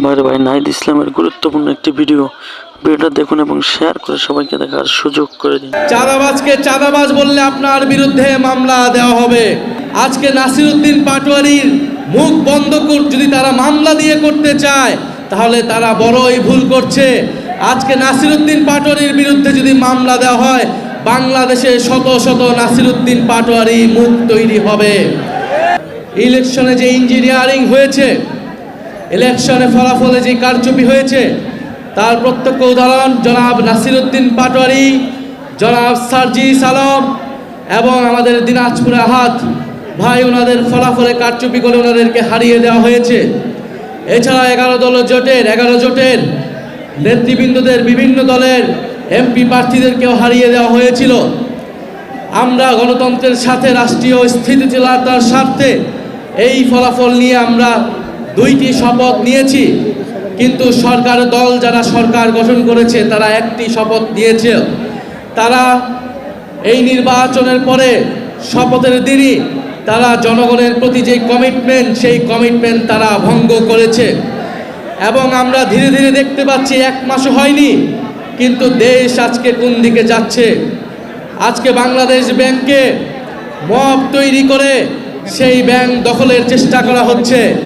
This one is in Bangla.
বাইরে ভাই নাহিদ ইসলামের গুরুত্বপূর্ণ একটি ভিডিওটা দেখুন এবং শেয়ার করে সবাইকে দেখার সুযোগ করে দিন। চাঁদাবাজকে চাঁদাবাজ বললে আপনার বিরুদ্ধে মামলা দেওয়া হবে। আজকে নাসিরউদ্দিন পাটোয়ারির মুখ বন্ধ যদি তারা মামলা দিয়ে করতে চায় তাহলে তারা বড়ই ভুল করছে। আজকে নাসিরউদ্দিন পাটোয়ারির বিরুদ্ধে যদি মামলা দেওয়া হয়, বাংলাদেশে শত শত নাসিরউদ্দিন পাটোয়ারি মুখ তৈরি হবে। ইলেকশনে যে ইঞ্জিনিয়ারিং হয়েছে, ইলেকশনে ফলাফলে যে কারচুপি হয়েছে, তার প্রত্যক্ষ উদাহরণ জনাব নাসিরউদ্দিন পাটোয়ারি, জনাব সার্জিস আলম এবং আমাদের দিনাজপুর আহাদ ভাই, ওনাদের ফলাফলে কারচুপি করে ওনাদেরকে হারিয়ে দেওয়া হয়েছে। এছাড়া 11 জোটের নেতৃবৃন্দদের বিভিন্ন দলের এমপি প্রার্থীদেরকেও হারিয়ে দেওয়া হয়েছিল। আমরা গণতন্ত্রের সাথে রাষ্ট্রীয় স্থিতিশীলতার স্বার্থে এই ফলাফল নিয়ে আমরা 2টি শপথ নিয়েছি, কিন্তু সরকার দল যারা সরকার গঠন করেছে তারা একটি শপথ নিয়েছে। তারা এই নির্বাচনের পরে শপথের দিনই তারা জনগণের প্রতি যে কমিটমেন্ট, সেই কমিটমেন্ট তারা ভঙ্গ করেছে। এবং আমরা ধীরে ধীরে দেখতে পাচ্ছি 1 মাসও হয়নি, কিন্তু দেশ আজকে কোন দিকে যাচ্ছে। আজকে বাংলাদেশ ব্যাংকে মব তৈরি করে সেই ব্যাংক দখলের চেষ্টা করা হচ্ছে।